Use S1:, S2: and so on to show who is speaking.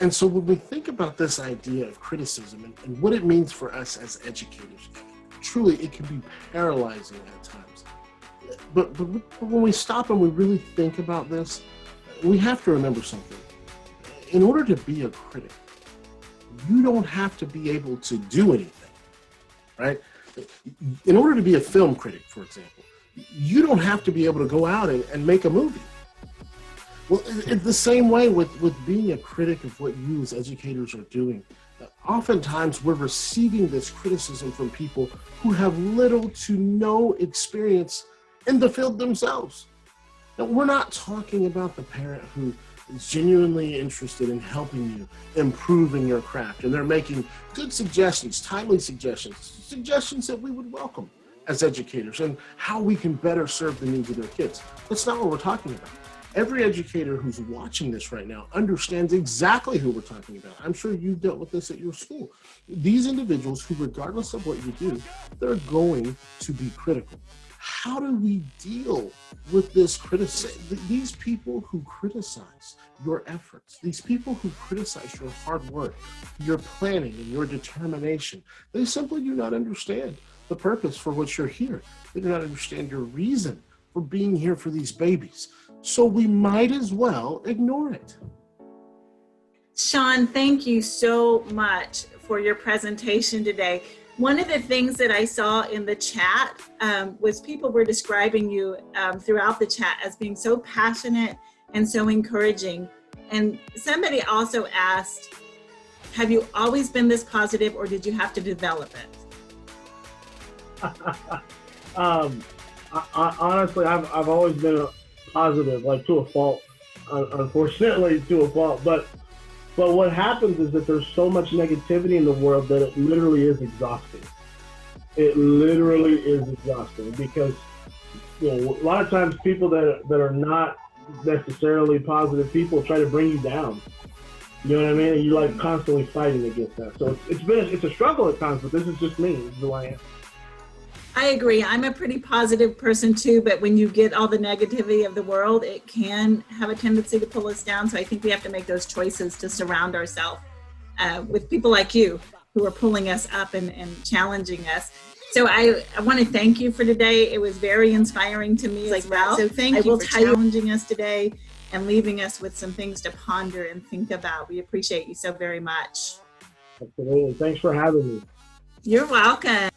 S1: And so when we think about this idea of criticism and what it means for us as educators, truly it can be paralyzing at times. But when we stop and we really think about this, we have to remember something. In order to be a critic, you don't have to be able to do anything, right? In order to be a film critic, for example, you don't have to be able to go out and make a movie. Well, it's the same way with being a critic of what you as educators are doing. Oftentimes, we're receiving this criticism from people who have little to no experience in the field themselves. Now, we're not talking about the parent who is genuinely interested in helping you improve in your craft, and they're making good suggestions, timely suggestions that we would welcome as educators and how we can better serve the needs of their kids. That's not what we're talking about. Every educator who's watching this right now understands exactly who we're talking about. I'm sure you've dealt with this at your school. These individuals who, regardless of what you do, they're going to be critical. How do we deal with this criticism? These people who criticize your efforts, these people who criticize your hard work, your planning, and your determination, they simply do not understand the purpose for which you're here. They do not understand your reason for being here for these babies. So we might as well ignore it.
S2: Sean, thank you so much for your presentation today. One of the things that I saw in the chat was people were describing you throughout the chat as being so passionate and so encouraging. And somebody also asked, have you always been this positive or did you have to develop it?
S3: Honestly, I've always been positive, like to a fault, unfortunately to a fault. But what happens is that there's so much negativity in the world that it literally is exhausting. It literally is exhausting because, you know, a lot of times people that are not necessarily positive people try to bring you down. You know what I mean? And you're like constantly fighting against that. So it's a struggle at times, but this is just me. This is who I am.
S2: I agree. I'm a pretty positive person too, but when you get all the negativity of the world, it can have a tendency to pull us down. So I think we have to make those choices to surround ourselves with people like you who are pulling us up and challenging us. So I want to thank you for today. It was very inspiring to me as well. So thank you for challenging us today and leaving us with some things to ponder and think about. We appreciate you so very much.
S3: Absolutely. Thanks for having me.
S2: You're welcome.